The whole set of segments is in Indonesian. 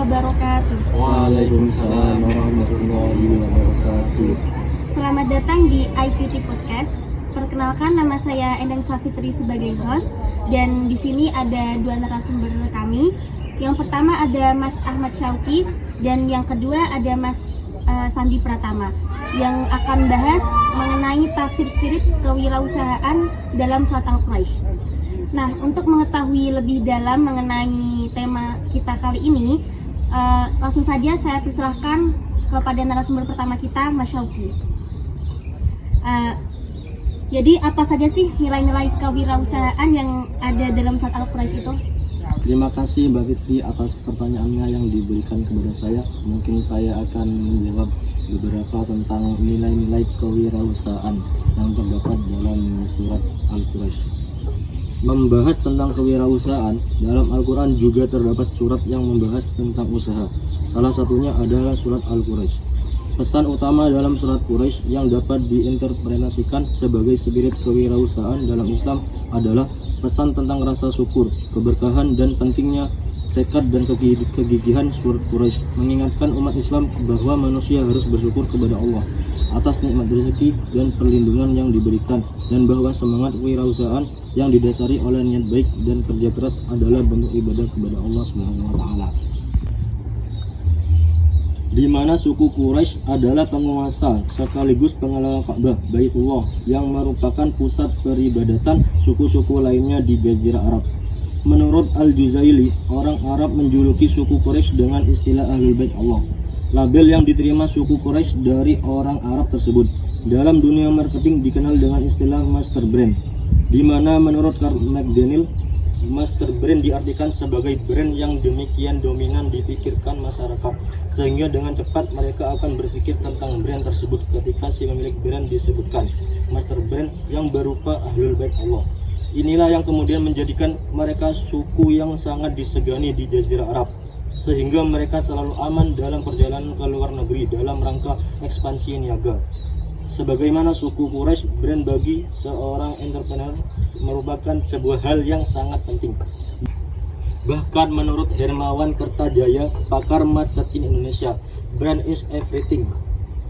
wabarakatuh. Waalaikumsalam warahmatullahi wabarakatuh. Selamat datang di IQT Podcast. Perkenalkan, nama saya Endang Safitri sebagai host, dan di sini ada dua narasumber kami. Yang pertama ada Mas Ahmad Syauqi dan yang kedua ada Mas Sandi Pratama yang akan bahas mengenai tafsir spirit kewirausahaan dalam surat Al-Quraisy. Nah, untuk mengetahui lebih dalam mengenai tema kita kali ini, langsung saja saya persilahkan kepada narasumber pertama kita, Mas Syauqi. Jadi apa saja sih nilai-nilai kewirausahaan yang ada dalam surat Al-Quraisy itu? Terima kasih Mbak Fitri atas pertanyaannya yang diberikan kepada saya. Mungkin saya akan menjawab beberapa tentang nilai-nilai kewirausahaan yang terdapat dalam surat Al-Quraisy. Membahas tentang kewirausahaan, dalam Al-Quran juga terdapat surat yang membahas tentang usaha. Salah satunya adalah surat Al-Quraisy. Pesan utama dalam surat Quraisy yang dapat diinterpretasikan sebagai spirit kewirausahaan dalam Islam adalah pesan tentang rasa syukur, keberkahan, dan pentingnya tekad dan kegigihan surat Quraisy, mengingatkan umat Islam bahwa manusia harus bersyukur kepada Allah atas nikmat rezeki dan perlindungan yang diberikan, dan bahwa semangat kewirausahaan yang didasari oleh niat baik dan kerja keras adalah bentuk ibadah kepada Allah Subhanahu wa taala. Di mana suku Quraisy adalah penguasa sekaligus pengelola Ka'bah Baitullah yang merupakan pusat peribadatan suku-suku lainnya di Jazirah Arab. Menurut Al-Juzaili, orang Arab menjuluki suku Quraisy dengan istilah Ahlul Bait Allah. Label yang diterima suku Quraisy dari orang Arab tersebut dalam dunia marketing dikenal dengan istilah Master Brand, di mana menurut Carl McDaniel, Master Brand diartikan sebagai brand yang demikian dominan dipikirkan masyarakat, sehingga dengan cepat mereka akan berpikir tentang brand tersebut ketika si pemilik brand disebutkan Master Brand yang berupa Ahlul Bait Allah. Inilah yang kemudian menjadikan mereka suku yang sangat disegani di Jazirah Arab, sehingga mereka selalu aman dalam perjalanan ke luar negeri dalam rangka ekspansi niaga. Sebagaimana suku Quraisy, brand bagi seorang entrepreneur merupakan sebuah hal yang sangat penting. Bahkan menurut Hermawan Kertajaya, pakar marketing Indonesia, brand is everything.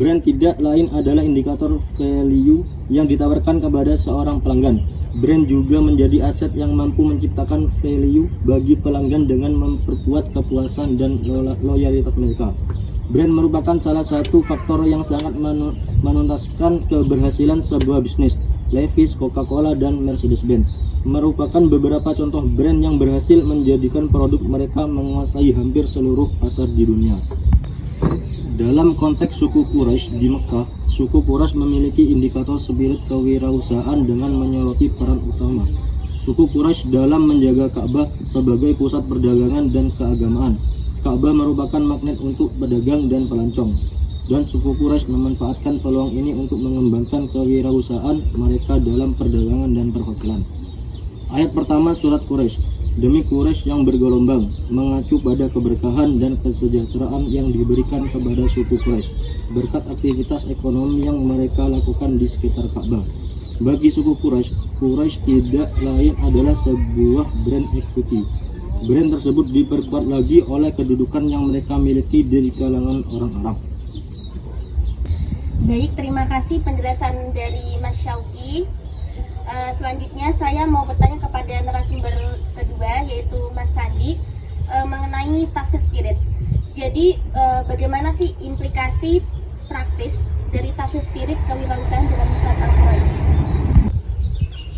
Brand tidak lain adalah indikator value yang ditawarkan kepada seorang pelanggan. Brand juga menjadi aset yang mampu menciptakan value bagi pelanggan dengan memperkuat kepuasan dan loyalitas mereka. Brand merupakan salah satu faktor yang sangat menuntaskan keberhasilan sebuah bisnis. Levi's, Coca-Cola, dan Mercedes-Benz merupakan beberapa contoh brand yang berhasil menjadikan produk mereka menguasai hampir seluruh pasar di dunia. Dalam konteks suku Quraisy di Mekah, suku Quraisy memiliki indikator spirit kewirausahaan dengan menyoroti peran utama suku Quraisy dalam menjaga Ka'bah sebagai pusat perdagangan dan keagamaan. Ka'bah merupakan magnet untuk pedagang dan pelancong, dan suku Quraisy memanfaatkan peluang ini untuk mengembangkan kewirausahaan mereka dalam perdagangan dan perhotelan. Ayat pertama surat Quraisy, demi Quraisy yang bergelombang, mengacu pada keberkahan dan kesejahteraan yang diberikan kepada suku Quraisy berkat aktivitas ekonomi yang mereka lakukan di sekitar Ka'bah. Bagi suku Quraisy, Quraisy tidak lain adalah sebuah brand equity. Brand tersebut diperkuat lagi oleh kedudukan yang mereka miliki di kalangan orang Arab. Baik, terima kasih penjelasan dari Mas Syauqi. Selanjutnya saya mau bertanya kepada narasumber kedua, yaitu Mas Sandi, mengenai tafsir spirit. Jadi bagaimana sih implikasi praktis dari tafsir spirit kewirausahaan dalam surat Al-Quraisy?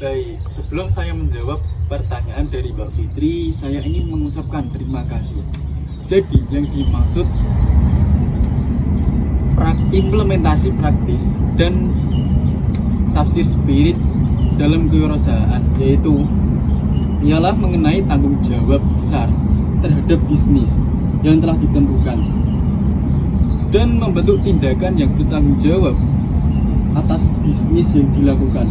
Baik, sebelum saya menjawab pertanyaan dari Mbak Fitri, saya ingin mengucapkan terima kasih. Jadi yang dimaksud implementasi praktis dan tafsir spirit dalam kewirausahaan yaitu ialah mengenai tanggung jawab besar terhadap bisnis yang telah ditentukan dan membentuk tindakan yang bertanggung jawab atas bisnis yang dilakukan.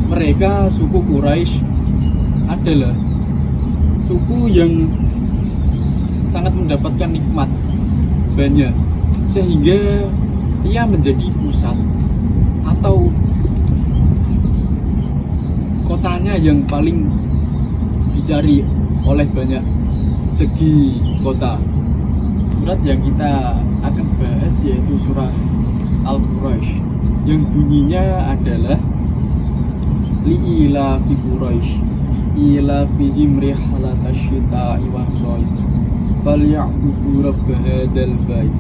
Mereka suku Quraisy adalah suku yang sangat mendapatkan nikmat banyak, sehingga ia menjadi pusat atau kotanya yang paling dicari oleh banyak segi kota. Surat yang kita akan bahas yaitu surah Al-Quraisy yang bunyinya adalah li'ila fi Quraisy ila fihim rihlatash syita'i was-shayf falya'budu rabb hadzal bait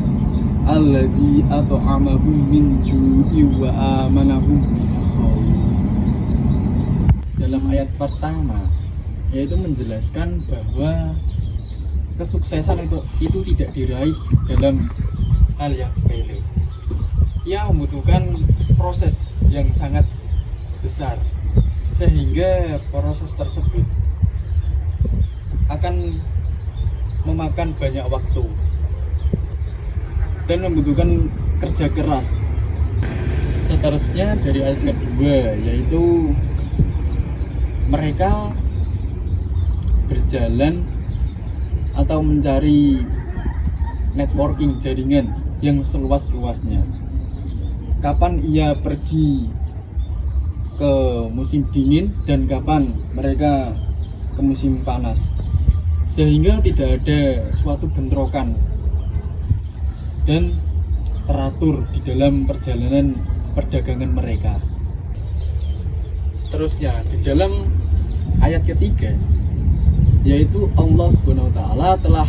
alladzi at'amahum min ju'in wa amanahum min khauf. Dalam ayat pertama yaitu menjelaskan bahwa kesuksesan itu tidak diraih dalam hal yang sepele. Ia membutuhkan proses yang sangat besar, sehingga proses tersebut akan memakan banyak waktu dan membutuhkan kerja keras. Seterusnya dari ayat kedua yaitu mereka berjalan atau mencari networking jaringan yang seluas-luasnya. Kapan ia pergi ke musim dingin dan kapan mereka ke musim panas, sehingga tidak ada suatu bentrokan dan teratur di dalam perjalanan perdagangan mereka. Seterusnya di dalam ayat ketiga yaitu Allah Subhanahu wa taala telah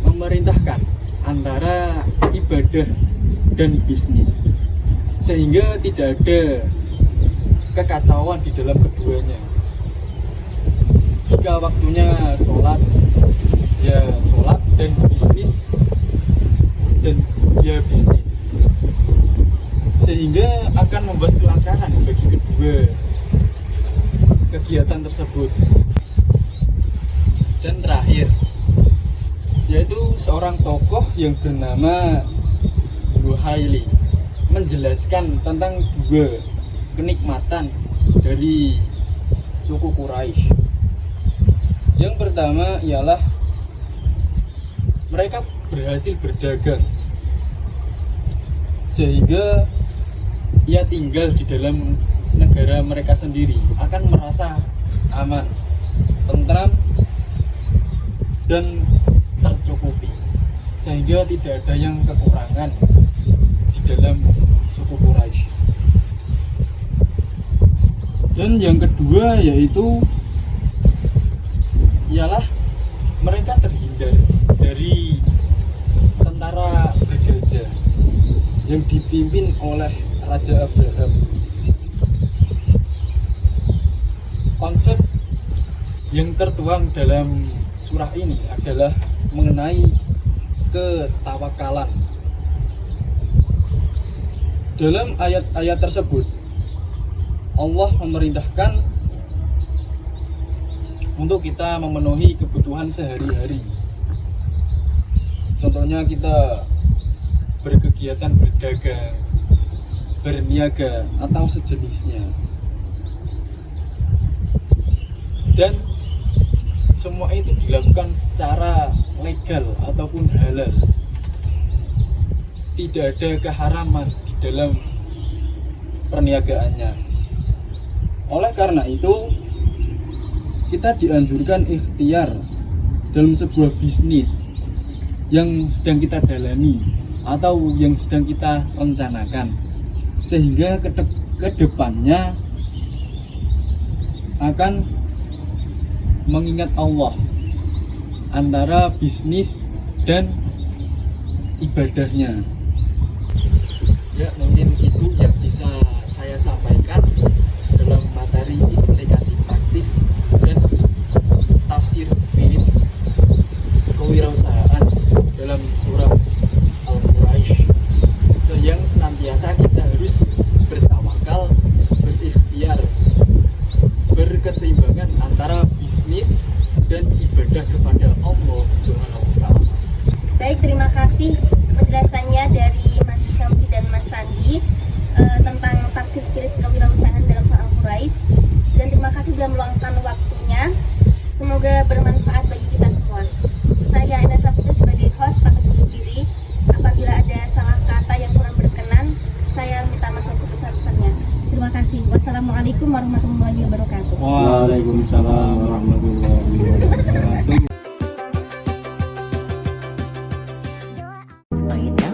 memerintahkan antara ibadah dan bisnis, sehingga tidak ada kekacauan di dalam keduanya. Jika waktunya sholat, ya sholat, dan bisnis, dan ya bisnis, sehingga akan membuat kelancaran bagi kedua kegiatan tersebut. Dan terakhir yaitu seorang tokoh yang bernama Zuhaili menjelaskan tentang dua kenikmatan dari suku Quraisy. Yang pertama ialah mereka berhasil berdagang sehingga ia tinggal di dalam negara mereka sendiri akan merasa aman, tentram, dan tercukupi, sehingga tidak ada yang kekurangan di dalam suku Quraisy. Dan yang kedua yaitu ialah mereka terhindar dari tentara bergajah yang dipimpin oleh Raja Abraham. Konsep yang tertuang dalam surah ini adalah mengenai ketawakalan. Dalam ayat-ayat tersebut Allah memerintahkan untuk kita memenuhi kebutuhan sehari-hari. Contohnya kita berkegiatan berdagang, berniaga atau sejenisnya. Dan semua itu dilakukan secara legal ataupun halal. Tidak ada keharaman di dalam perniagaannya. Oleh karena itu, kita dianjurkan ikhtiar dalam sebuah bisnis yang sedang kita jalani atau yang sedang kita rencanakan, sehingga ke depannya akan mengingat Allah antara bisnis dan ibadahnya. Ya, mungkin itu yang bisa saya sampaikan dalam materi implikasi praktis dan tafsir spirit kewirausahaan dalam surah Al-Quraisy. Yang senantiasa kita harus bertawakal, berikhtiar, berkeseimbangan antara bisnis dan ibadah kepada Allah Subhanahu wa taala. Baik, terima kasih penjelasannya dari Mas Syamsi dan Mas Sandi tentang tafsir spirit kewirausahaan dalam surah Al-Quraisy, dan terima kasih sudah meluangkan waktunya. Semoga bermanfaat bagi kita semua. Saya Enda Safitri sebagai host pamit undur diri. Apabila ada salah kata yang kurang berkenan, saya minta maaf sebesar-besarnya. Terima kasih. Wassalamualaikum warahmatullahi wabarakatuh. Waalaikumsalam warahmatullahi wabarakatuh. lay it down.